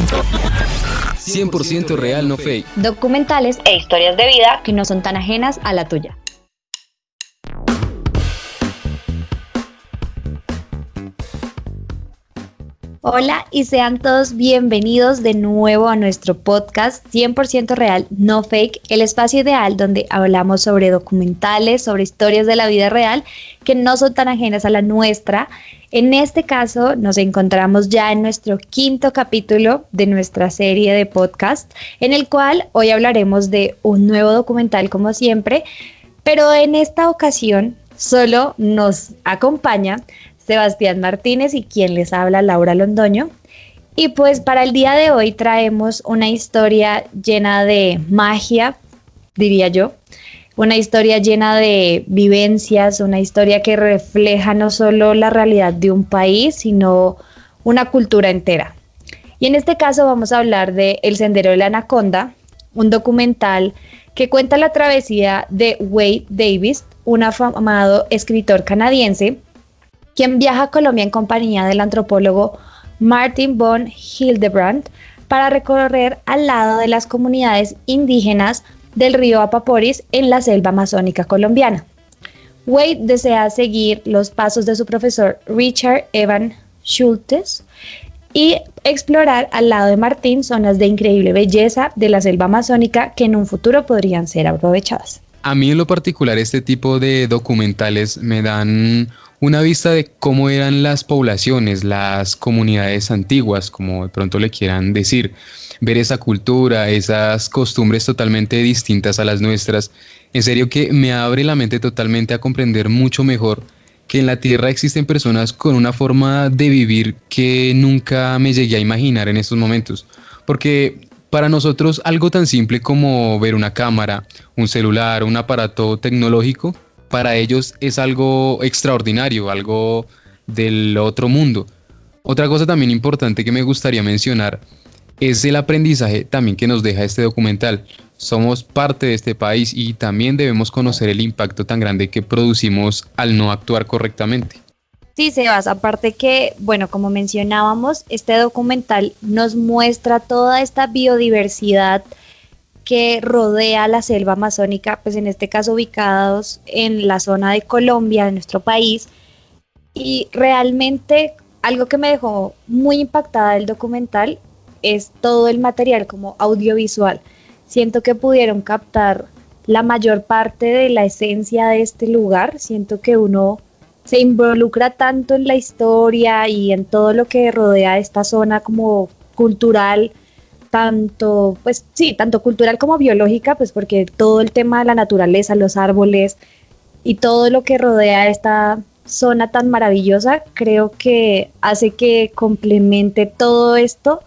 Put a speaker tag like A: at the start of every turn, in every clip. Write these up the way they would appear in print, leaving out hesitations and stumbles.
A: 100% real, no fake.
B: Documentales e historias de vida que no son tan ajenas a la tuya. Hola y sean todos bienvenidos de nuevo a nuestro podcast 100% real, no fake, el espacio ideal donde hablamos sobre documentales, sobre historias de la vida real que no son tan ajenas a la nuestra. En este caso nos encontramos ya en nuestro 5º capítulo de nuestra serie de podcast, en el cual hoy hablaremos de un nuevo documental como siempre, pero en esta ocasión solo nos acompaña Sebastián Martínez y quien les habla, Laura Londoño. Y pues para el día de hoy traemos una historia llena de magia, diría yo, una historia llena de vivencias, una historia que refleja no solo la realidad de un país, sino una cultura entera. Y en este caso vamos a hablar de El Sendero de la Anaconda, un documental que cuenta la travesía de Wade Davis, un afamado escritor canadiense, quien viaja a Colombia en compañía del antropólogo Martin von Hildebrand para recorrer al lado de las comunidades indígenas del río Apaporis en la selva amazónica colombiana. Wade desea seguir los pasos de su profesor Richard Evan Schultes y explorar al lado de Martin zonas de increíble belleza de la selva amazónica que en un futuro podrían ser aprovechadas.
A: A mí en lo particular este tipo de documentales me dan una vista de cómo eran las poblaciones, las comunidades antiguas, como de pronto le quieran decir. Ver esa cultura, esas costumbres totalmente distintas a las nuestras, en serio que me abre la mente totalmente a comprender mucho mejor que en la Tierra existen personas con una forma de vivir que nunca me llegué a imaginar en estos momentos. Porque para nosotros algo tan simple como ver una cámara, un celular, un aparato tecnológico, para ellos es algo extraordinario, algo del otro mundo. Otra cosa también importante que me gustaría mencionar es el aprendizaje también que nos deja este documental. Somos parte de este país y también debemos conocer el impacto tan grande que producimos al no actuar correctamente.
B: Sí, Sebas, aparte que, bueno, como mencionábamos, este documental nos muestra toda esta biodiversidad que rodea la selva amazónica, pues en este caso ubicados en la zona de Colombia, de nuestro país, y realmente algo que me dejó muy impactada del documental es todo el material como audiovisual. Siento que pudieron captar la mayor parte de la esencia de este lugar, siento que uno se involucra tanto en la historia y en todo lo que rodea esta zona como cultural, tanto cultural como biológica, pues porque todo el tema de la naturaleza, los árboles y todo lo que rodea esta zona tan maravillosa, creo que hace que complemente todo esto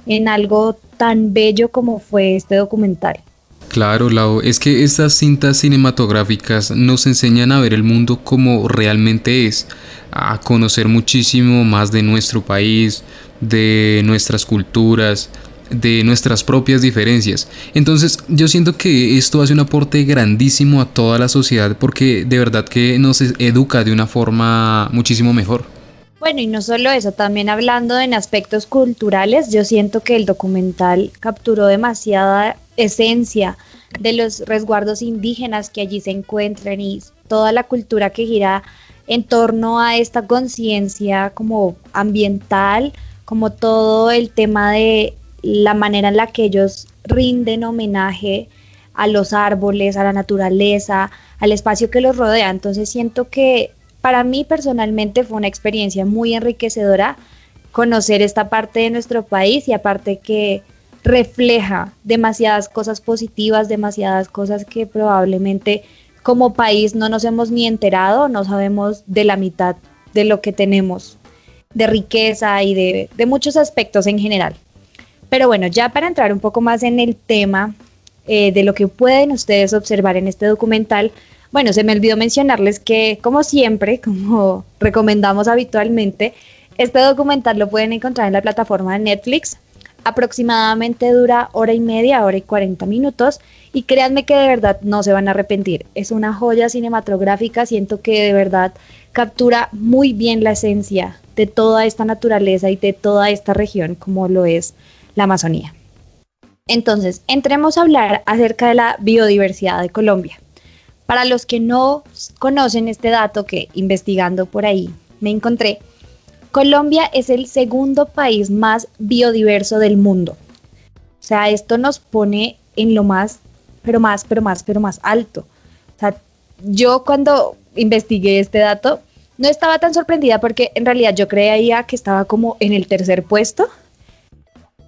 B: en algo tan bello como fue este documental.
A: Claro, Lau, es que estas cintas cinematográficas nos enseñan a ver el mundo como realmente es, a conocer muchísimo más de nuestro país, de nuestras culturas, de nuestras propias diferencias. Entonces yo siento que esto hace un aporte grandísimo a toda la sociedad porque de verdad que nos educa de una forma muchísimo mejor.
B: Bueno, y no solo eso, también hablando en aspectos culturales, yo siento que el documental capturó demasiada esencia de los resguardos indígenas que allí se encuentran y toda la cultura que gira en torno a esta conciencia como ambiental, como todo el tema de la manera en la que ellos rinden homenaje a los árboles, a la naturaleza, al espacio que los rodea. Entonces siento que para mí personalmente fue una experiencia muy enriquecedora conocer esta parte de nuestro país y aparte que refleja demasiadas cosas positivas, demasiadas cosas que probablemente como país no nos hemos ni enterado, no sabemos de la mitad de lo que tenemos de riqueza y de muchos aspectos en general. Pero bueno, ya para entrar un poco más en el tema de lo que pueden ustedes observar en este documental, bueno, se me olvidó mencionarles que como siempre, como recomendamos habitualmente, este documental lo pueden encontrar en la plataforma de Netflix. Aproximadamente dura 1:30, 1:40 minutos y créanme que de verdad no se van a arrepentir. Es una joya cinematográfica, siento que de verdad captura muy bien la esencia de toda esta naturaleza y de toda esta región como lo es la Amazonía. Entonces, entremos a hablar acerca de la biodiversidad de Colombia. Para los que no conocen este dato que investigando por ahí me encontré, Colombia es el segundo país más biodiverso del mundo. O sea, esto nos pone en lo más alto. O sea, yo cuando investigué este dato no estaba tan sorprendida porque en realidad yo creía que estaba como en el tercer puesto.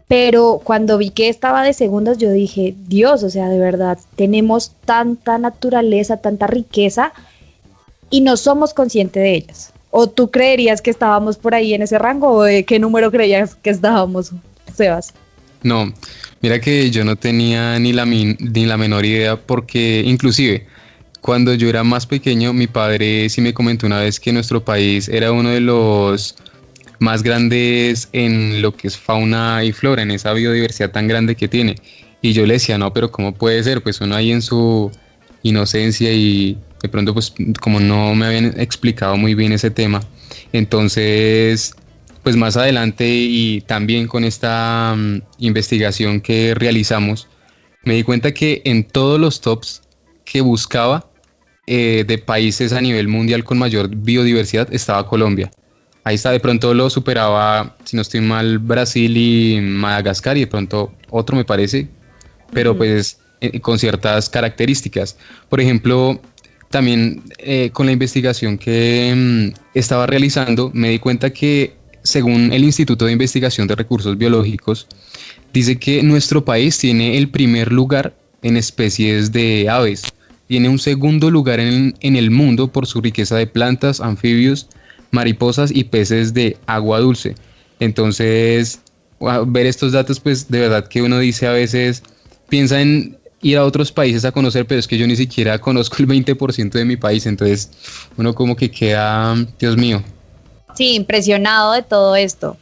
B: Pero cuando vi que estaba de segundas, yo dije, Dios, o sea, de verdad, tenemos tanta naturaleza, tanta riqueza y no somos conscientes de ellas. ¿O tú creerías que estábamos por ahí en ese rango o de qué número creías que estábamos, Sebas?
A: No, mira que yo no tenía ni la menor idea porque inclusive cuando yo era más pequeño, mi padre sí me comentó una vez que nuestro país era uno de los más grandes en lo que es fauna y flora, en esa biodiversidad tan grande que tiene. Y yo le decía, no, pero ¿cómo puede ser? Pues uno ahí en su inocencia y de pronto pues como no me habían explicado muy bien ese tema. Entonces, pues más adelante y también con esta investigación que realizamos, me di cuenta que en todos los tops que buscaba de países a nivel mundial con mayor biodiversidad estaba Colombia. Ahí está, de pronto lo superaba, si no estoy mal, Brasil y Madagascar y de pronto otro me parece, pero pues con ciertas características. Por ejemplo, también con la investigación que estaba realizando me di cuenta que según el Instituto de Investigación de Recursos Biológicos, dice que nuestro país tiene el primer lugar en especies de aves, tiene un segundo lugar en el mundo por su riqueza de plantas, anfibios, mariposas y peces de agua dulce. Entonces, ver estos datos, pues de verdad que uno dice a veces, piensa en ir a otros países a conocer, pero es que yo ni siquiera conozco el 20% de mi país, entonces uno como que queda, Dios mío.
B: Sí, impresionado de todo esto.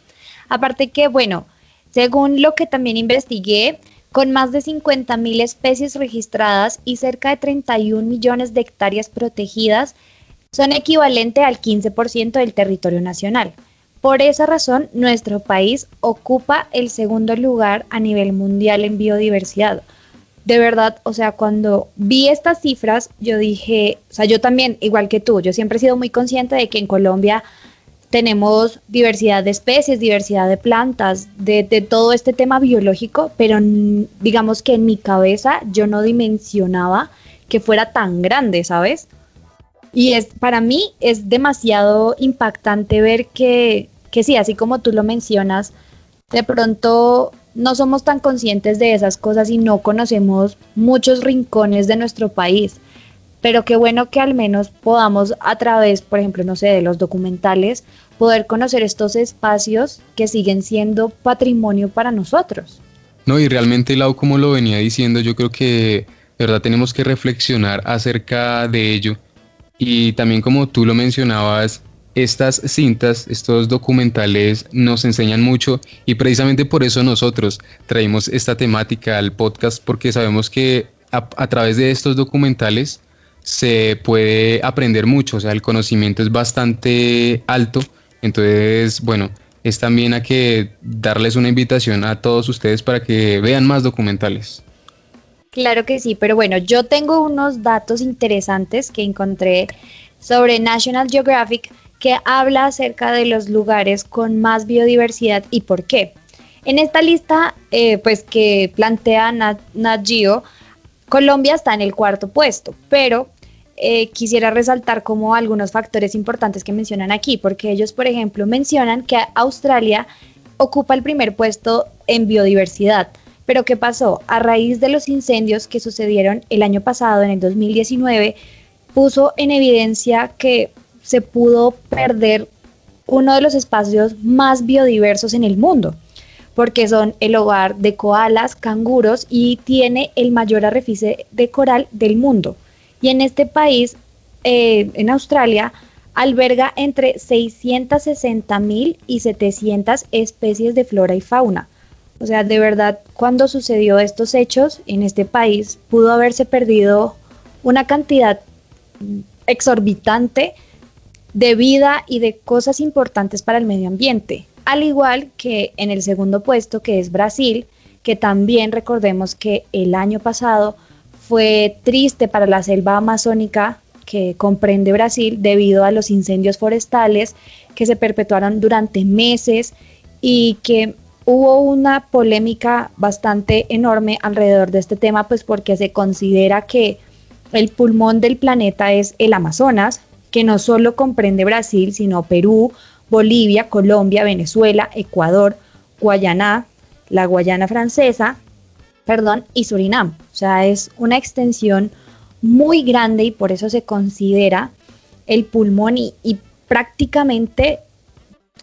B: Aparte que, bueno, según lo que también investigué, con más de 50.000 especies registradas y cerca de 31 millones de hectáreas protegidas, son equivalente al 15% del territorio nacional. Por esa razón, nuestro país ocupa el segundo lugar a nivel mundial en biodiversidad. De verdad, o sea, cuando vi estas cifras, yo dije, o sea, yo también, igual que tú, yo siempre he sido muy consciente de que en Colombia tenemos diversidad de especies, diversidad de plantas, de todo este tema biológico, pero digamos que en mi cabeza yo no dimensionaba que fuera tan grande, ¿sabes? Y para mí es demasiado impactante ver que sí, así como tú lo mencionas, de pronto no somos tan conscientes de esas cosas y no conocemos muchos rincones de nuestro país. Pero qué bueno que al menos podamos a través, por ejemplo, no sé, de los documentales, poder conocer estos espacios que siguen siendo patrimonio para nosotros.
A: No, y realmente, Lau, como lo venía diciendo, yo creo que de verdad tenemos que reflexionar acerca de ello. Y también como tú lo mencionabas, estas cintas, estos documentales nos enseñan mucho y precisamente por eso nosotros traemos esta temática al podcast porque sabemos que a través de estos documentales se puede aprender mucho, o sea, el conocimiento es bastante alto, entonces, bueno, es también a que darles una invitación a todos ustedes para que vean más documentales.
B: Claro que sí, pero bueno, yo tengo unos datos interesantes que encontré sobre National Geographic que habla acerca de los lugares con más biodiversidad y por qué. En esta lista, pues que plantea Nat Geo, Colombia está en el cuarto puesto, pero quisiera resaltar como algunos factores importantes que mencionan aquí, porque ellos, por ejemplo, mencionan que Australia ocupa el primer puesto en biodiversidad. Pero ¿qué pasó? A raíz de los incendios que sucedieron el año pasado, en el 2019, puso en evidencia que se pudo perder uno de los espacios más biodiversos en el mundo, porque son el hogar de koalas, canguros y tiene el mayor arrecife de coral del mundo. Y en este país, en Australia, alberga entre 660.000 y 700 especies de flora y fauna. O sea, de verdad, cuando sucedió estos hechos en este país, pudo haberse perdido una cantidad exorbitante de vida y de cosas importantes para el medio ambiente. al igual que en el segundo puesto, que es Brasil, que también recordemos que el año pasado fue triste para la selva amazónica que comprende Brasil debido a los incendios forestales que se perpetuaron durante meses y que hubo una polémica bastante enorme alrededor de este tema, pues porque se considera que el pulmón del planeta es el Amazonas, que no solo comprende Brasil, sino Perú, Bolivia, Colombia, Venezuela, Ecuador, Guayana, la Guayana Francesa, y Surinam. O sea, es una extensión muy grande y por eso se considera el pulmón y prácticamente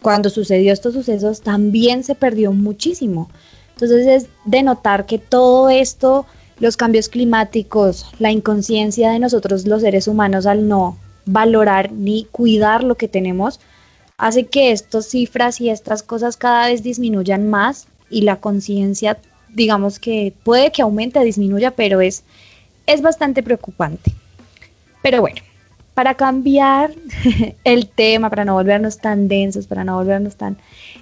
B: cuando sucedió estos sucesos también se perdió muchísimo. Entonces es de notar que todo esto, los cambios climáticos, la inconsciencia de nosotros los seres humanos al no valorar ni cuidar lo que tenemos, hace que estas cifras y estas cosas cada vez disminuyan más y la conciencia, digamos que puede que aumente, disminuya, pero es bastante preocupante. Pero bueno, para cambiar el tema, para no volvernos tan densos, para no volvernos tan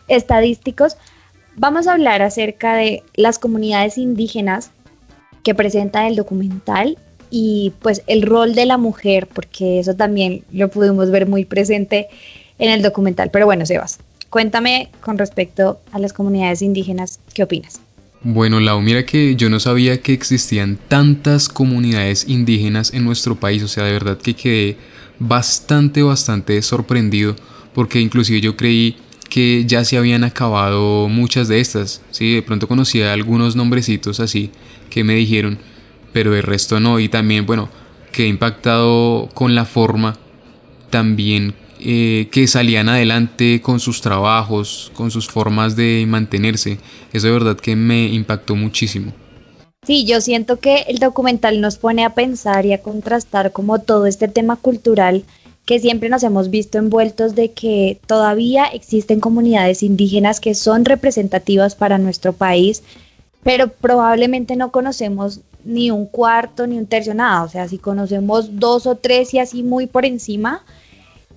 B: estadísticos, vamos a hablar acerca de las comunidades indígenas que presenta el documental y pues el rol de la mujer, porque eso también lo pudimos ver muy presente en el documental. Pero bueno, Sebas, cuéntame con respecto a las comunidades indígenas, ¿qué opinas?
A: Bueno, Lau, mira que yo no sabía que existían tantas comunidades indígenas en nuestro país, o sea, de verdad que quedé bastante sorprendido, porque inclusive yo creí que ya se habían acabado muchas de estas, sí, de pronto conocía algunos nombrecitos así que me dijeron, pero el resto no, y también, bueno, quedé impactado con la forma también que salían adelante con sus trabajos, con sus formas de mantenerse. Eso de verdad que me impactó muchísimo.
B: Sí, yo siento que el documental nos pone a pensar y a contrastar como todo este tema cultural que siempre nos hemos visto envueltos de que todavía existen comunidades indígenas que son representativas para nuestro país, pero probablemente no conocemos ni un cuarto ni un tercio, nada. O sea, si conocemos 2 o 3 y así muy por encima,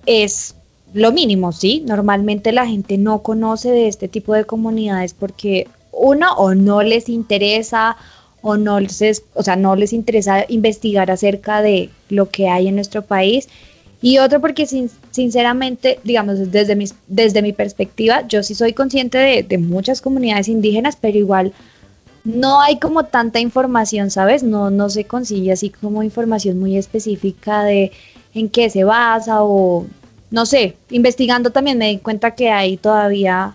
B: es lo mínimo, ¿sí? Normalmente la gente no conoce de este tipo de comunidades porque uno o no les interesa o no les interesa investigar acerca de lo que hay en nuestro país, y otro porque sinceramente, digamos, desde mi perspectiva, yo sí soy consciente de muchas comunidades indígenas, pero igual no hay como tanta información, ¿sabes? No se consigue así como información muy específica de en qué se basa o no sé, investigando también me di cuenta que hay todavía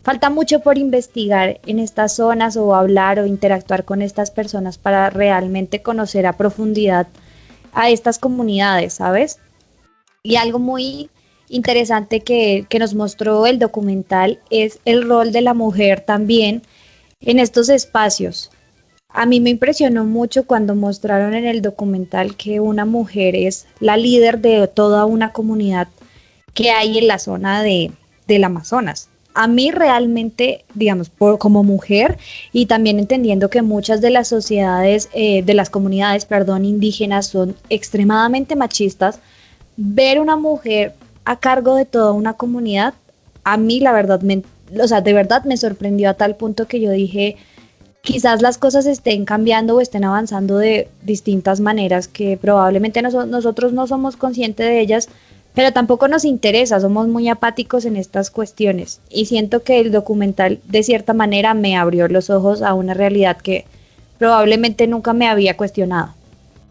B: falta mucho por investigar en estas zonas o hablar o interactuar con estas personas para realmente conocer a profundidad a estas comunidades, ¿sabes? Y algo muy interesante que nos mostró el documental es el rol de la mujer también en estos espacios. A mí me impresionó mucho cuando mostraron en el documental que una mujer es la líder de toda una comunidad que hay en la zona del Amazonas. A mí realmente, digamos, como mujer y también entendiendo que muchas de las sociedades, de las comunidades, indígenas son extremadamente machistas, ver una mujer a cargo de toda una comunidad, a mí la verdad, de verdad me sorprendió a tal punto que yo dije, quizás las cosas estén cambiando o estén avanzando de distintas maneras que probablemente nosotros no somos conscientes de ellas, pero tampoco nos interesa, somos muy apáticos en estas cuestiones. Y siento que el documental de cierta manera me abrió los ojos a una realidad que probablemente nunca me había cuestionado.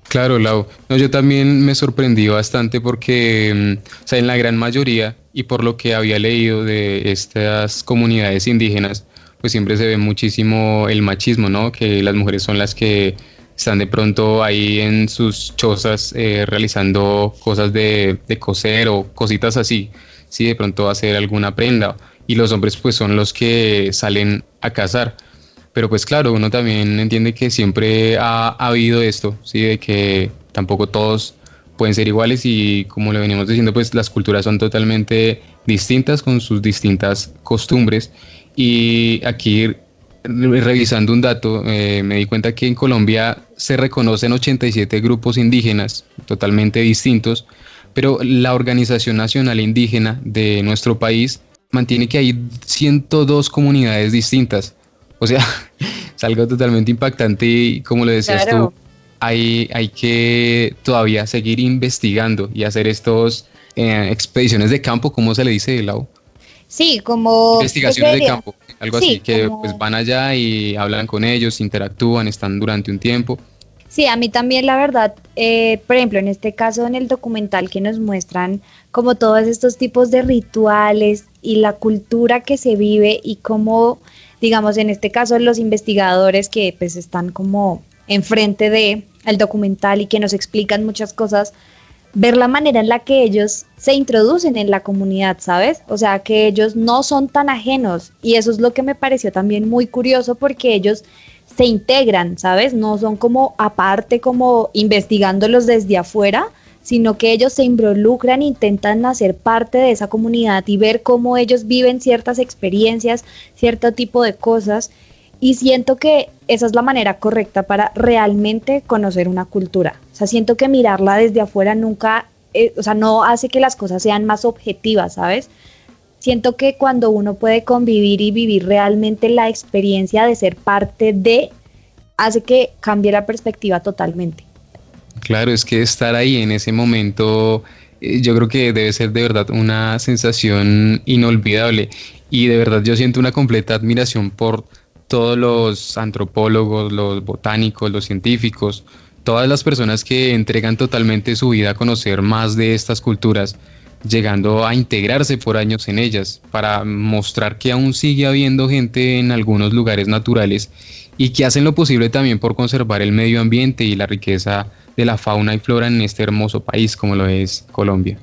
A: Claro, Lau. No, yo también me sorprendí bastante porque, o sea, en la gran mayoría, y por lo que había leído de estas comunidades indígenas, pues siempre se ve muchísimo el machismo, ¿no? Que las mujeres son las que están de pronto ahí en sus chozas realizando cosas de coser o cositas así, sí, de pronto hacer alguna prenda, y los hombres pues son los que salen a cazar. Pero pues claro, uno también entiende que siempre ha habido esto, sí, de que tampoco todos pueden ser iguales, y como le venimos diciendo, pues las culturas son totalmente distintas con sus distintas costumbres. Y aquí, revisando un dato, me di cuenta que en Colombia se reconocen 87 grupos indígenas totalmente distintos, pero la Organización Nacional Indígena de nuestro país mantiene que hay 102 comunidades distintas. O sea, es algo totalmente impactante y como lo decías
B: Claro.
A: tú, hay que todavía seguir investigando y hacer estos expediciones de campo, ¿cómo se le dice, Lau?
B: Sí, como, yo
A: Investigaciones de
B: creería,
A: campo, algo así,
B: sí,
A: que pues
B: como,
A: van allá y hablan con ellos, interactúan, están durante un tiempo.
B: sí, a mí también la verdad, por ejemplo, en este caso en el documental que nos muestran como todos estos tipos de rituales y la cultura que se vive y cómo, digamos, en este caso los investigadores que pues están como enfrente de el documental y que nos explican muchas cosas, ver la manera en la que ellos se introducen en la comunidad, ¿sabes? O sea, que ellos no son tan ajenos y eso es lo que me pareció también muy curioso porque ellos se integran, ¿sabes? No son como aparte, como investigándolos desde afuera, sino que ellos se involucran, intentan hacer parte de esa comunidad y ver cómo ellos viven ciertas experiencias, cierto tipo de cosas. Y siento que esa es la manera correcta para realmente conocer una cultura. O sea, siento que mirarla desde afuera nunca, o sea, no hace que las cosas sean más objetivas, ¿sabes? Siento que cuando uno puede convivir y vivir realmente la experiencia de ser parte de, hace que cambie la perspectiva totalmente.
A: Claro, es que estar ahí en ese momento, yo creo que debe ser de verdad una sensación inolvidable. Y de verdad yo siento una completa admiración por todos los antropólogos, los botánicos, los científicos, todas las personas que entregan totalmente su vida a conocer más de estas culturas, llegando a integrarse por años en ellas, para mostrar que aún sigue habiendo gente en algunos lugares naturales y que hacen lo posible también por conservar el medio ambiente y la riqueza de la fauna y flora en este hermoso país como lo es Colombia.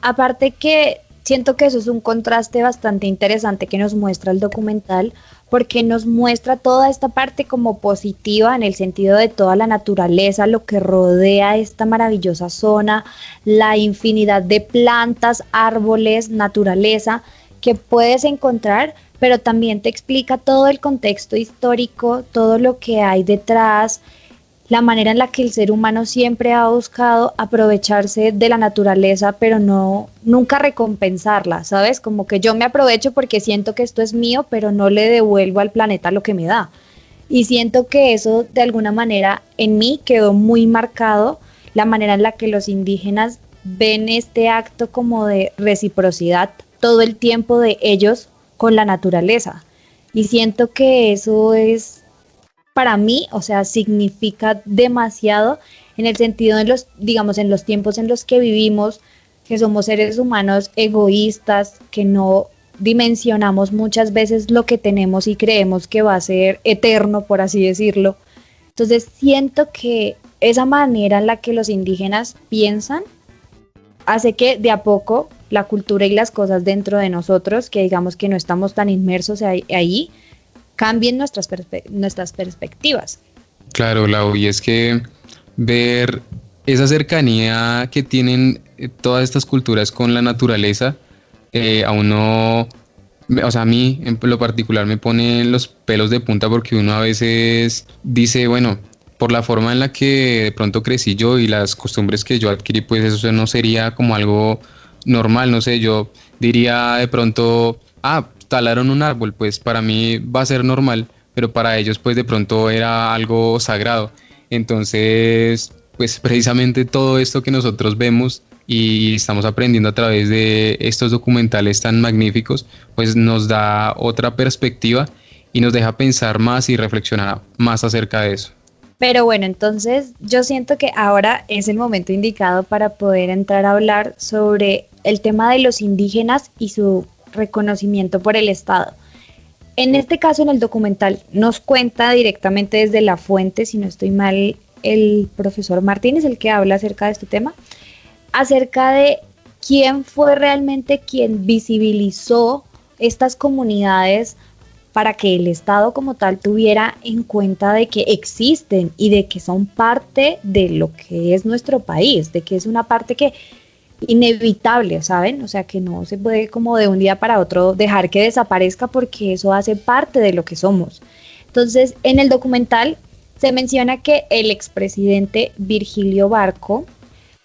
B: Aparte que siento que eso es un contraste bastante interesante que nos muestra el documental, porque nos muestra toda esta parte como positiva en el sentido de toda la naturaleza, lo que rodea esta maravillosa zona, la infinidad de plantas, árboles, naturaleza que puedes encontrar, pero también te explica todo el contexto histórico, todo lo que hay detrás, la manera en la que el ser humano siempre ha buscado aprovecharse de la naturaleza, pero no nunca recompensarla, ¿sabes? Como que yo me aprovecho porque siento que esto es mío, pero no le devuelvo al planeta lo que me da. Y siento que eso de alguna manera en mí quedó muy marcado, la manera en la que los indígenas ven este acto como de reciprocidad todo el tiempo de ellos con la naturaleza. Y siento que eso es para mí, o sea, significa demasiado en el sentido de los, digamos, en los tiempos en los que vivimos, que somos seres humanos egoístas, que no dimensionamos muchas veces lo que tenemos y creemos que va a ser eterno, por así decirlo. Entonces siento que esa manera en la que los indígenas piensan hace que de a poco la cultura y las cosas dentro de nosotros, que digamos que no estamos tan inmersos ahí, cambien nuestras perspectivas.
A: Claro, Lau, y es que ver esa cercanía que tienen todas estas culturas con la naturaleza, a uno, o sea, a mí en lo particular me pone los pelos de punta porque uno a veces dice, bueno, por la forma en la que de pronto crecí yo y las costumbres que yo adquirí, pues eso no sería como algo normal, no sé, yo diría de pronto, talaron un árbol, pues para mí va a ser normal, pero para ellos pues de pronto era algo sagrado. Entonces, pues precisamente todo esto que nosotros vemos y estamos aprendiendo a través de estos documentales tan magníficos, pues nos da otra perspectiva y nos deja pensar más y reflexionar más acerca de eso.
B: Pero bueno, entonces yo siento que ahora es el momento indicado para poder entrar a hablar sobre el tema de los indígenas y su reconocimiento por el Estado. En este caso, en el documental, nos cuenta directamente desde la fuente, si no estoy mal, el profesor Martínez, el que habla acerca de este tema, acerca de quién fue realmente quien visibilizó estas comunidades para que el Estado como tal tuviera en cuenta de que existen y de que son parte de lo que es nuestro país, de que es una parte que inevitable, ¿saben? O sea, que no se puede como de un día para otro dejar que desaparezca porque eso hace parte de lo que somos. Entonces, en el documental se menciona que el expresidente Virgilio Barco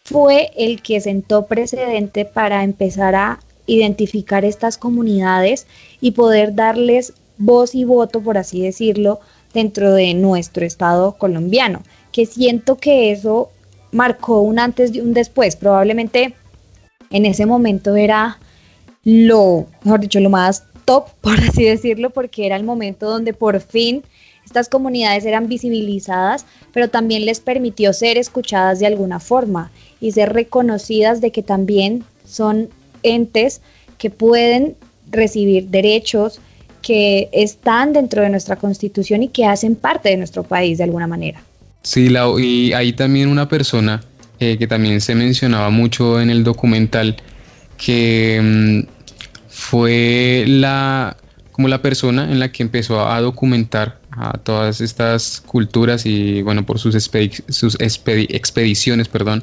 B: fue el que sentó precedente para empezar a identificar estas comunidades y poder darles voz y voto, por así decirlo, dentro de nuestro estado colombiano, que siento que eso marcó un antes y un después. Probablemente en ese momento era mejor dicho, lo más top, por así decirlo, porque era el momento donde por fin estas comunidades eran visibilizadas, pero también les permitió ser escuchadas de alguna forma y ser reconocidas de que también son entes que pueden recibir derechos, que están dentro de nuestra Constitución y que hacen parte de nuestro país de alguna manera.
A: Sí, y hay también una persona que también se mencionaba mucho en el documental, que fue como la persona en la que empezó a documentar a todas estas culturas y bueno, por sus expediciones, perdón.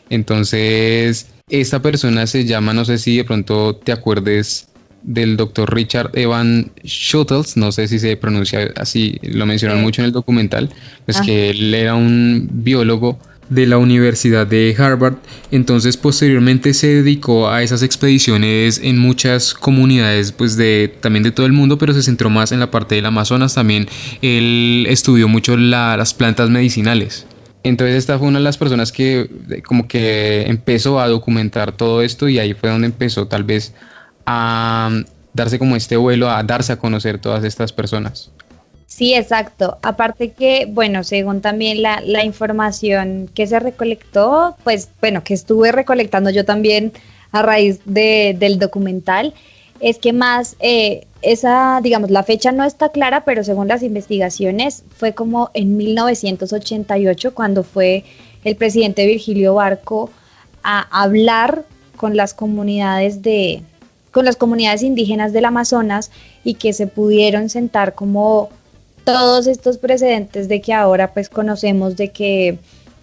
A: Entonces, esta persona se llama, no sé si de pronto te acuerdes del doctor Richard Evans Schultes, no sé si se pronuncia así, lo mencionan mucho en el documental, pues que él era un biólogo de la Universidad de Harvard. Entonces posteriormente se dedicó a esas expediciones en muchas comunidades pues también de todo el mundo, pero se centró más en la parte del Amazonas. También él estudió mucho las plantas medicinales. Entonces esta fue una de las personas que como que empezó a documentar todo esto, y ahí fue donde empezó tal vez a darse como este vuelo, a darse a conocer todas estas personas.
B: Sí, exacto. Aparte que, bueno, según también la información que se recolectó, pues, bueno, que estuve recolectando yo también a raíz del documental, es que más digamos, la fecha no está clara, pero según las investigaciones fue como en 1988 cuando fue el presidente Virgilio Barco a hablar con las comunidades indígenas del Amazonas, y que se pudieron sentar como todos estos precedentes de que ahora pues conocemos de que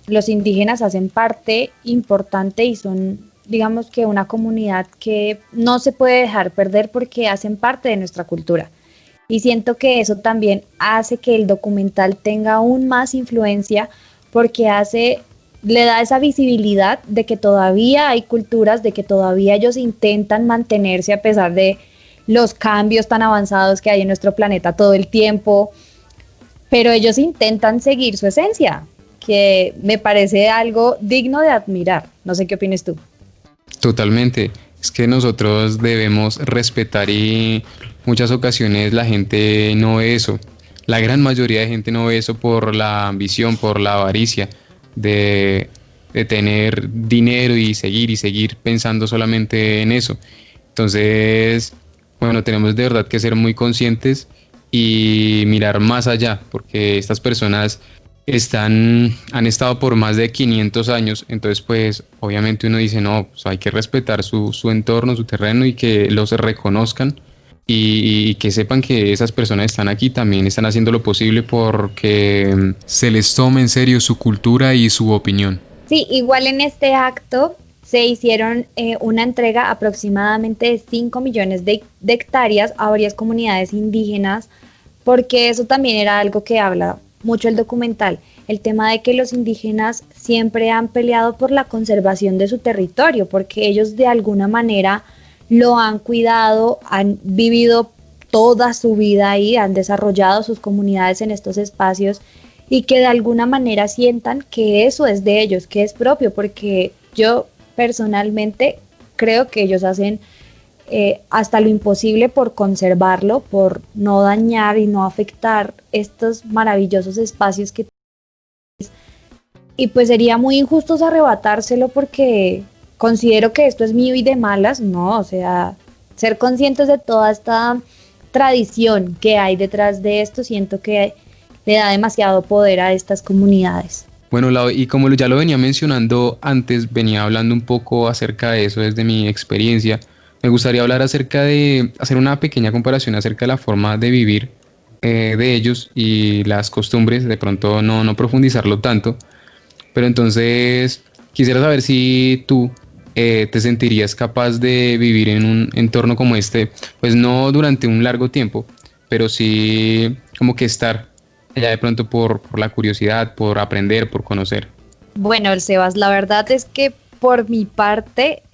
B: los indígenas hacen parte importante y son, digamos, que una comunidad que no se puede dejar perder porque hacen parte de nuestra cultura. Y siento que eso también hace que el documental tenga aún más influencia, porque le da esa visibilidad de que todavía hay culturas, de que todavía ellos intentan mantenerse a pesar de los cambios tan avanzados que hay en nuestro planeta todo el tiempo, pero ellos intentan seguir su esencia, que me parece algo digno de admirar. No sé qué opinas tú.
A: Totalmente, es que nosotros debemos respetar, y muchas ocasiones la gente no ve eso, la gran mayoría de gente no ve eso por la ambición, por la avaricia de tener dinero y seguir pensando solamente en eso. Entonces, bueno, tenemos de verdad que ser muy conscientes y mirar más allá, porque estas personas han estado por más de 500 años, entonces pues obviamente uno dice, no, pues hay que respetar su entorno, su terreno, y que los reconozcan y que sepan que esas personas están aquí, también están haciendo lo posible porque se les tome en serio su cultura y su opinión.
B: Sí, igual en este acto se hicieron una entrega aproximadamente de 5 millones de hectáreas a varias comunidades indígenas, porque eso también era algo que habla mucho el documental, el tema de que los indígenas siempre han peleado por la conservación de su territorio, porque ellos de alguna manera lo han cuidado, han vivido toda su vida ahí, han desarrollado sus comunidades en estos espacios, y que de alguna manera sientan que eso es de ellos, que es propio, porque yo personalmente creo que ellos hacen hasta lo imposible por conservarlo, por no dañar y no afectar estos maravillosos espacios que y pues sería muy injusto arrebatárselo, porque considero que esto es mío y de malas, no, o sea, ser conscientes de toda esta tradición que hay detrás de esto, siento que le da demasiado poder a estas comunidades.
A: Bueno, Lau, y como ya lo venía mencionando antes, venía hablando un poco acerca de eso desde mi experiencia. Me gustaría hablar acerca de hacer una pequeña comparación acerca de la forma de vivir de ellos y las costumbres, de pronto no profundizarlo tanto, pero entonces quisiera saber si tú te sentirías capaz de vivir en un entorno como este, pues no durante un largo tiempo, pero sí como que estar allá de pronto por la curiosidad, por aprender, por conocer.
B: Bueno, Sebas, la verdad es que por mi parte,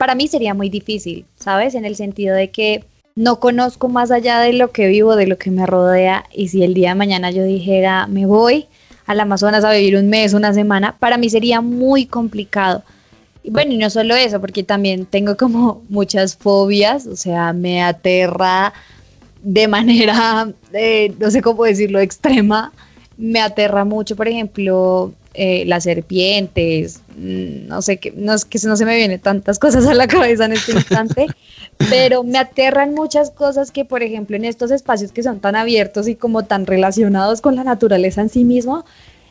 B: para mí sería muy difícil, ¿sabes? En el sentido de que no conozco más allá de lo que vivo, de lo que me rodea, y si el día de mañana yo dijera, me voy al Amazonas a vivir un mes, una semana, para mí sería muy complicado. Y bueno, y no solo eso, porque también tengo como muchas fobias, o sea, me aterra de manera, no sé cómo decirlo, extrema. Me aterra mucho, por ejemplo, las serpientes, no sé, no, es que no se me vienen tantas cosas a la cabeza en este instante, pero me aterran muchas cosas que, por ejemplo, en estos espacios que son tan abiertos y como tan relacionados con la naturaleza en sí mismo,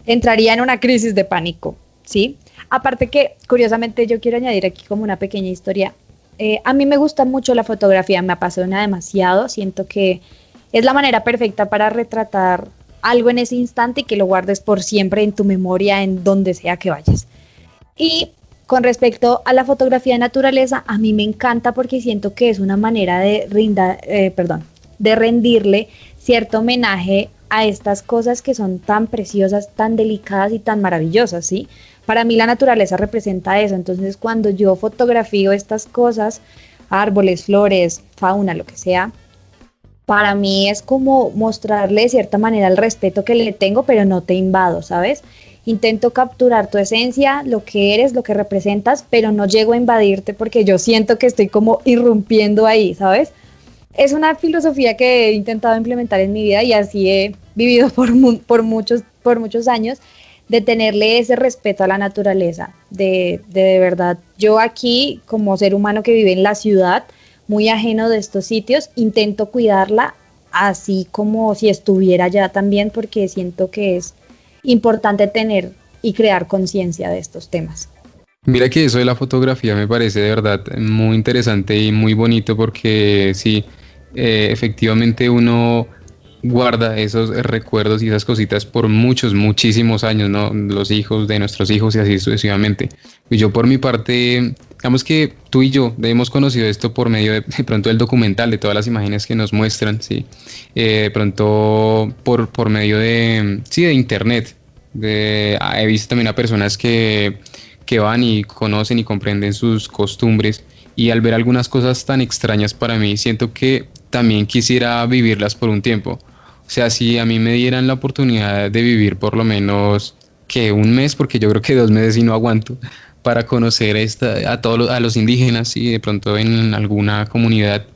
B: entraría en una crisis de pánico, ¿sí? Aparte que, curiosamente, yo quiero añadir aquí como una pequeña historia. A mí me gusta mucho la fotografía, me apasiona demasiado, siento que es la manera perfecta para retratar algo en ese instante y que lo guardes por siempre en tu memoria, en donde sea que vayas. Y con respecto a la fotografía de naturaleza, a mí me encanta porque siento que es una manera de de rendirle cierto homenaje a estas cosas que son tan preciosas, tan delicadas y tan maravillosas, ¿sí? Para mí la naturaleza representa eso, entonces cuando yo fotografío estas cosas, árboles, flores, fauna, lo que sea, para mí es como mostrarle de cierta manera el respeto que le tengo, pero no te invado, ¿sabes? Intento capturar tu esencia, lo que eres, lo que representas, pero no llego a invadirte porque yo siento que estoy como irrumpiendo ahí, ¿sabes? Es una filosofía que he intentado implementar en mi vida y así he vivido por muchos años, de tenerle ese respeto a la naturaleza, de verdad, yo aquí como ser humano que vive en la ciudad, muy ajeno de estos sitios, intento cuidarla así como si estuviera allá también, porque siento que es importante tener y crear conciencia de estos temas.
A: Mira que eso de la fotografía me parece de verdad muy interesante y muy bonito porque sí, efectivamente uno guarda esos recuerdos y esas cositas por muchísimos años, ¿no? Los hijos de nuestros hijos y así sucesivamente. Y yo por mi parte, digamos que tú y yo hemos conocido esto por medio de pronto del documental, de todas las imágenes que nos muestran, ¿sí? De pronto por medio de internet. He visto también a personas que van y conocen y comprenden sus costumbres, y al ver algunas cosas tan extrañas para mí, siento que también quisiera vivirlas por un tiempo. O sea, si a mí me dieran la oportunidad de vivir por lo menos que un mes, porque yo creo que 2 meses sí no aguanto, para conocer a los indígenas y de pronto en alguna comunidad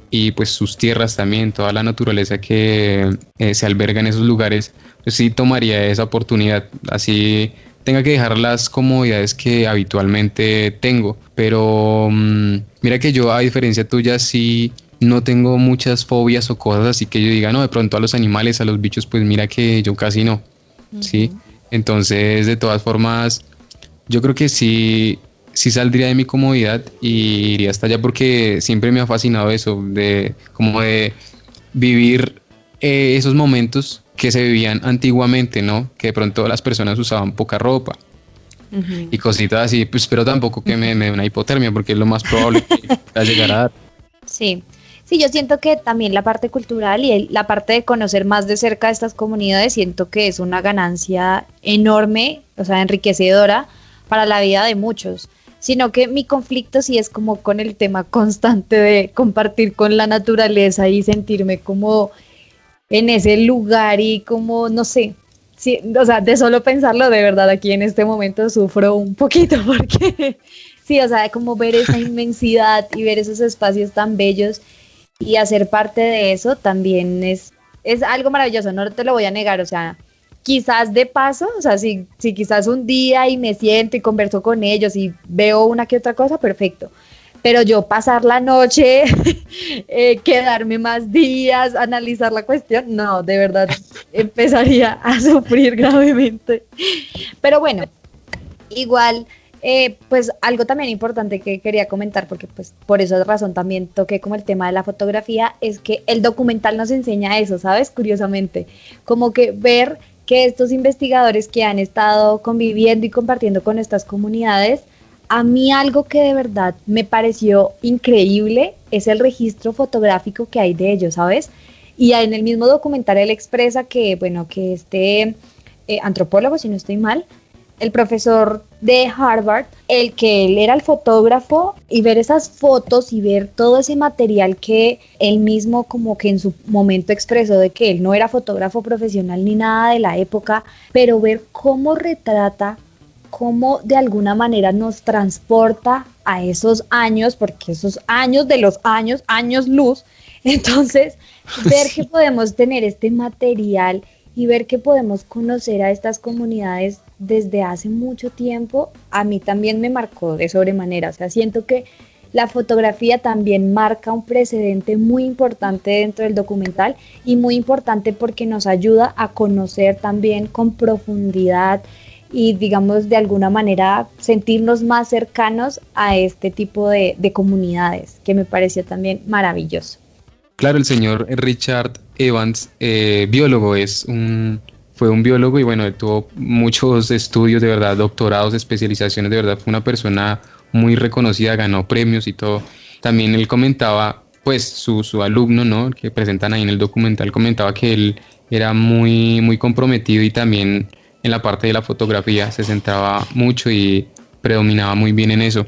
A: y pues sus tierras también, toda la naturaleza que se alberga en esos lugares, pues sí tomaría esa oportunidad, así tenga que dejar las comodidades que habitualmente tengo, pero mira que yo, a diferencia tuya, sí no tengo muchas fobias o cosas así que yo diga, no, de pronto a los animales, a los bichos, pues mira que yo casi no, ¿sí? Entonces, de todas formas, yo creo que sí saldría de mi comodidad y iría hasta allá porque siempre me ha fascinado eso, de vivir esos momentos que se vivían antiguamente, ¿no? Que de pronto las personas usaban poca ropa y cositas así, pues, pero tampoco que me dé una hipotermia porque es lo más probable que pueda llegar a dar.
B: Sí. Sí, yo siento que también la parte cultural y la parte de conocer más de cerca estas comunidades, siento que es una ganancia enorme, o sea, enriquecedora para la vida de muchos. Sino que mi conflicto sí es como con el tema constante de compartir con la naturaleza y sentirme como en ese lugar y como, no sé, sí, o sea, de solo pensarlo, de verdad, aquí en este momento sufro un poquito porque sí, o sea, de como ver esa inmensidad y ver esos espacios tan bellos y hacer parte de eso también es algo maravilloso, no te lo voy a negar, o sea, quizás de paso, o sea, si quizás un día y me siento y converso con ellos y veo una que otra cosa, perfecto, pero yo pasar la noche, quedarme más días, analizar la cuestión, no, de verdad, empezaría a sufrir gravemente, pero bueno, igual... pues algo también importante que quería comentar, porque pues por esa razón también toqué como el tema de la fotografía, es que el documental nos enseña eso, ¿sabes? Curiosamente, como que ver que estos investigadores que han estado conviviendo y compartiendo con estas comunidades, a mí algo que de verdad me pareció increíble es el registro fotográfico que hay de ellos, ¿sabes? Y en el mismo documental él expresa que, bueno, que este antropólogo, si no estoy mal, el profesor de Harvard, el que él era el fotógrafo, y ver esas fotos y ver todo ese material que él mismo como que en su momento expresó de que él no era fotógrafo profesional ni nada de la época, pero ver cómo retrata, cómo de alguna manera nos transporta a esos años, porque esos años de los años, años luz, entonces ver que podemos tener este material y ver que podemos conocer a estas comunidades desde hace mucho tiempo, a mí también me marcó de sobremanera. O sea, siento que la fotografía también marca un precedente muy importante dentro del documental y muy importante porque nos ayuda a conocer también con profundidad y, digamos, de alguna manera sentirnos más cercanos a este tipo de comunidades, que me pareció también maravilloso.
A: Claro, el señor Richard Evans, biólogo, fue un biólogo y bueno, él tuvo muchos estudios, de verdad, doctorados, especializaciones, de verdad, fue una persona muy reconocida, ganó premios y todo. También él comentaba, pues su alumno, ¿no?, que presentan ahí en el documental, comentaba que él era muy comprometido y también en la parte de la fotografía se centraba mucho y predominaba muy bien en eso.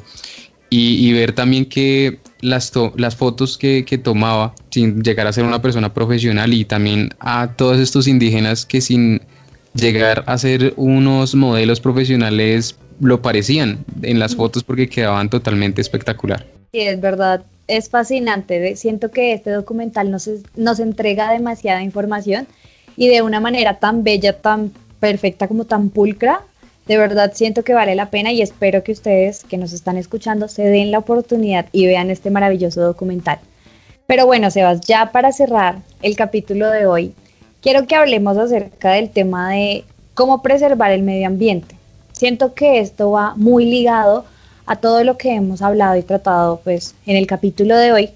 A: Y ver también que las fotos que tomaba sin llegar a ser una persona profesional, y también a todos estos indígenas que sin llegar a ser unos modelos profesionales lo parecían en las fotos porque quedaban totalmente espectacular.
B: Sí, es verdad, es fascinante. Siento que este documental nos entrega demasiada información y de una manera tan bella, tan perfecta, como tan pulcra. De verdad siento que vale la pena y espero que ustedes que nos están escuchando se den la oportunidad y vean este maravilloso documental. Pero bueno, Sebas, ya para cerrar el capítulo de hoy, quiero que hablemos acerca del tema de cómo preservar el medio ambiente. Siento que esto va muy ligado a todo lo que hemos hablado y tratado pues en el capítulo de hoy,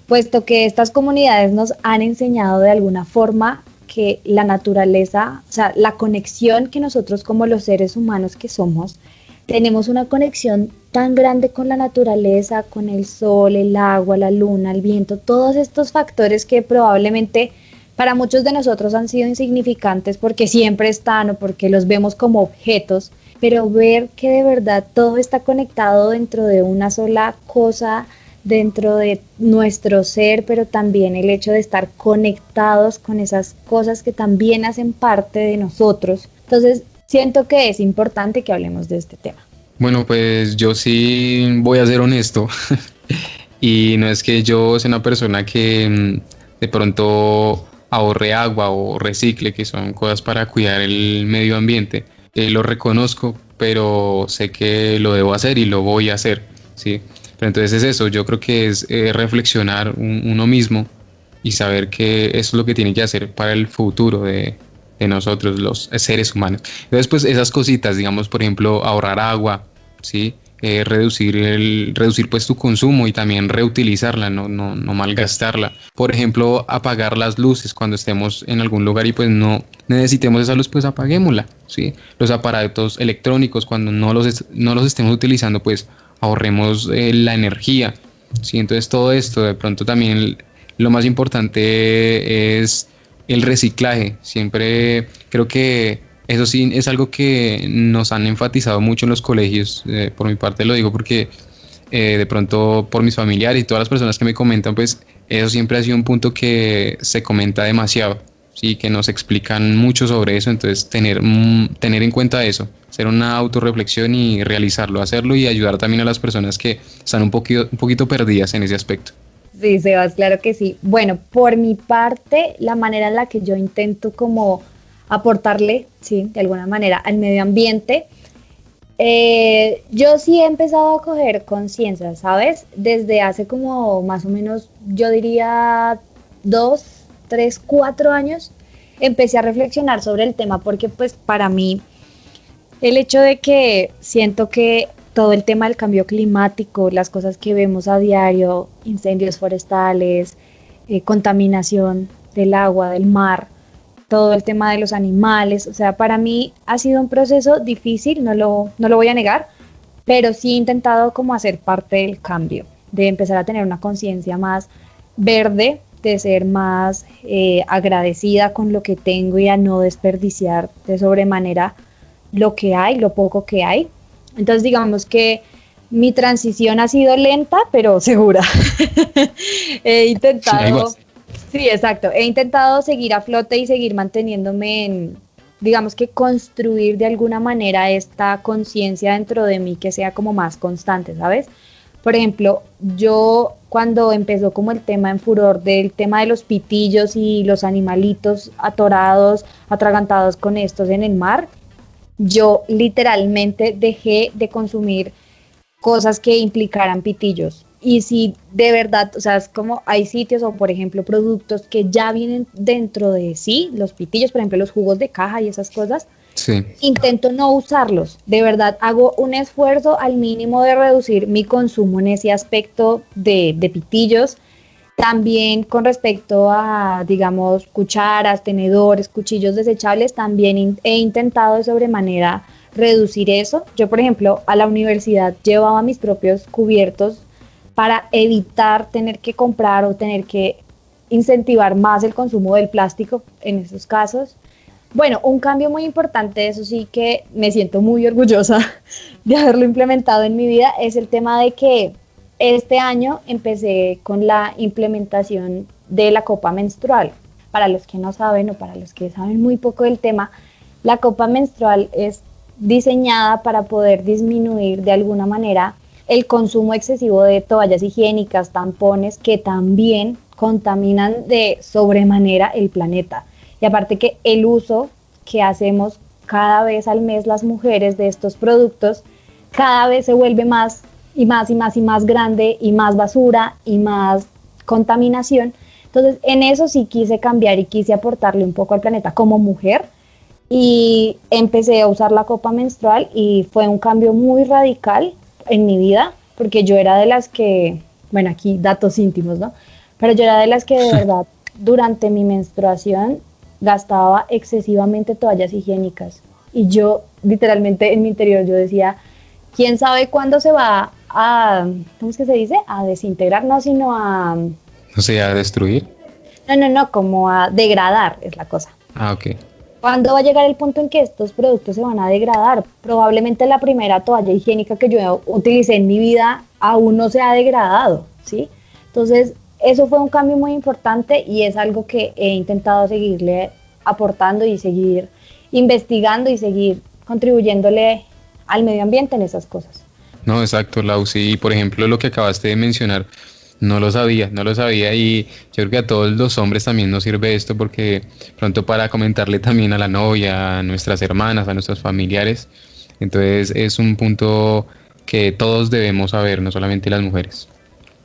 B: puesto que estas comunidades nos han enseñado de alguna forma que la naturaleza, o sea, la conexión que nosotros como los seres humanos que somos, tenemos una conexión tan grande con la naturaleza, con el sol, el agua, la luna, el viento, todos estos factores que probablemente para muchos de nosotros han sido insignificantes porque siempre están o porque los vemos como objetos, pero ver que de verdad todo está conectado dentro de una sola cosa, dentro de nuestro ser, pero también el hecho de estar conectados con esas cosas que también hacen parte de nosotros. Entonces, siento que es importante que hablemos de este tema.
A: Bueno, pues yo sí voy a ser honesto y no es que yo sea una persona que de pronto ahorre agua o recicle, que son cosas para cuidar el medio ambiente. Lo reconozco, pero sé que lo debo hacer y lo voy a hacer, ¿sí? Pero entonces es eso, yo creo que es reflexionar uno mismo y saber que eso es lo que tiene que hacer para el futuro de nosotros, los seres humanos. Entonces, pues esas cositas, digamos, por ejemplo, ahorrar agua, ¿sí? Reducir pues tu consumo y también reutilizarla, no malgastarla. Por ejemplo, apagar las luces cuando estemos en algún lugar y pues no necesitemos esa luz, pues apaguémosla, ¿sí? Los aparatos electrónicos, cuando no los estemos utilizando, pues ahorremos la energía, ¿sí? Entonces todo esto, de pronto también lo más importante es el reciclaje. Siempre creo que eso sí es algo que nos han enfatizado mucho en los colegios. Por mi parte lo digo porque de pronto por mis familiares y todas las personas que me comentan, pues eso siempre ha sido un punto que se comenta demasiado, sí, que nos explican mucho sobre eso. Entonces tener en cuenta eso, hacer una autorreflexión y realizarlo, hacerlo y ayudar también a las personas que están un poquito perdidas en ese aspecto.
B: Sí, Sebas, claro que sí. Bueno, por mi parte, la manera en la que yo intento como aportarle, sí, de alguna manera al medio ambiente, yo sí he empezado a coger conciencia, ¿sabes? Desde hace como más o menos, yo diría 2, 3, 4 años, empecé a reflexionar sobre el tema porque pues para mí el hecho de que siento que todo el tema del cambio climático, las cosas que vemos a diario, incendios forestales, contaminación del agua, del mar, todo el tema de los animales, o sea, para mí ha sido un proceso difícil, no lo voy a negar, pero sí he intentado como hacer parte del cambio, de empezar a tener una conciencia más verde, de ser más agradecida con lo que tengo y a no desperdiciar de sobremanera lo que hay, lo poco que hay. Entonces digamos que mi transición ha sido lenta, pero segura. He intentado, sí, exacto, he intentado seguir a flote y seguir manteniéndome en, digamos que construir de alguna manera esta conciencia dentro de mí que sea como más constante, ¿sabes? Por ejemplo, yo cuando empezó como el tema en furor del tema de los pitillos y los animalitos atorados, atragantados con estos en el mar, yo literalmente dejé de consumir cosas que implicaran pitillos. Y si de verdad, o sea, es como hay sitios o por ejemplo productos que ya vienen dentro de sí, los pitillos, por ejemplo los jugos de caja y esas cosas,
A: Sí.
B: intento no usarlos. De verdad hago un esfuerzo al mínimo de reducir mi consumo en ese aspecto de pitillos. También con respecto a, digamos, cucharas, tenedores, cuchillos desechables, también he intentado de sobremanera reducir eso. Yo, por ejemplo, a la universidad llevaba mis propios cubiertos para evitar tener que comprar o tener que incentivar más el consumo del plástico en esos casos. Bueno, un cambio muy importante, eso sí que me siento muy orgullosa de haberlo implementado en mi vida, es el tema de que este año empecé con la implementación de la copa menstrual. Para los que no saben o para los que saben muy poco del tema, la copa menstrual es diseñada para poder disminuir de alguna manera el consumo excesivo de toallas higiénicas, tampones, que también contaminan de sobremanera el planeta. Y aparte que el uso que hacemos cada vez al mes las mujeres de estos productos, cada vez se vuelve más y más y más y más grande y más basura y más contaminación. Entonces en eso sí quise cambiar y quise aportarle un poco al planeta como mujer y empecé a usar la copa menstrual y fue un cambio muy radical en mi vida porque yo era de las que, bueno, aquí datos íntimos, ¿no? Pero yo era de las que de verdad durante mi menstruación gastaba excesivamente toallas higiénicas y yo literalmente en mi interior yo decía, ¿quién sabe cuándo se va a, ¿cómo es que se dice? A desintegrar, no, sino a...
A: O sea, a destruir.
B: No, como a degradar es la cosa.
A: Ah, ok.
B: ¿Cuándo va a llegar el punto en que estos productos se van a degradar? Probablemente la primera toalla higiénica que yo utilicé en mi vida aún no se ha degradado, ¿sí? Entonces, eso fue un cambio muy importante y es algo que he intentado seguirle aportando y seguir investigando y seguir contribuyéndole al medio ambiente en esas cosas.
A: No, exacto, Lau, sí, por ejemplo, lo que acabaste de mencionar, no lo sabía y yo creo que a todos los hombres también nos sirve esto porque pronto para comentarle también a la novia, a nuestras hermanas, a nuestros familiares, entonces es un punto que todos debemos saber, no solamente las mujeres.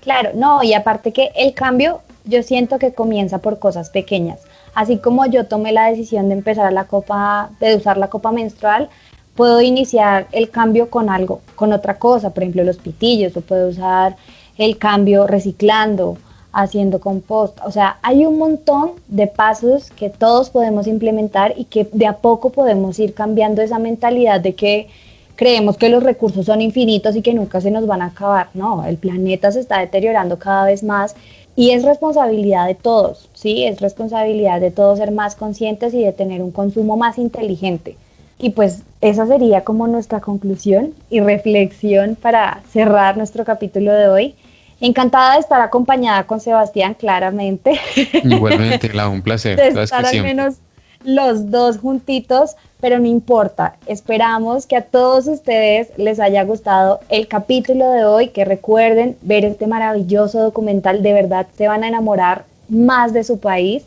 B: Claro, no, y aparte que el cambio yo siento que comienza por cosas pequeñas. Así como yo tomé la decisión de empezar de usar la copa menstrual, puedo iniciar el cambio con algo, con otra cosa, por ejemplo los pitillos, o puedo usar el cambio reciclando, haciendo compost. O sea, hay un montón de pasos que todos podemos implementar y que de a poco podemos ir cambiando esa mentalidad de que creemos que los recursos son infinitos y que nunca se nos van a acabar. No, el planeta se está deteriorando cada vez más y es responsabilidad de todos, ¿sí? Es responsabilidad de todos ser más conscientes y de tener un consumo más inteligente. Y pues esa sería como nuestra conclusión y reflexión para cerrar nuestro capítulo de hoy. Encantada de estar acompañada con Sebastián, claramente.
A: Igualmente, Lau, un placer.
B: De estar al menos los dos juntitos, pero no importa. Esperamos que a todos ustedes les haya gustado el capítulo de hoy, que recuerden ver este maravilloso documental. De verdad se van a enamorar más de su país,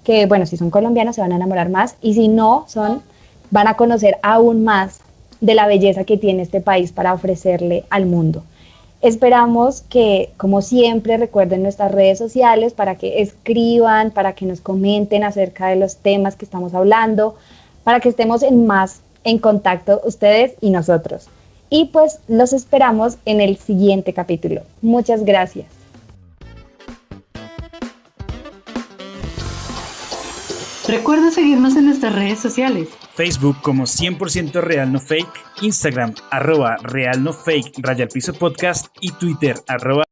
B: que bueno, si son colombianos se van a enamorar más y si no son, van a conocer aún más de la belleza que tiene este país para ofrecerle al mundo. Esperamos que, como siempre, recuerden nuestras redes sociales para que escriban, para que nos comenten acerca de los temas que estamos hablando, para que estemos más en contacto ustedes y nosotros. Y pues los esperamos en el siguiente capítulo. Muchas gracias.
C: Recuerda seguirnos en nuestras redes sociales.
D: Facebook como 100% Real No Fake, Instagram @Real No Fake _podcast y Twitter @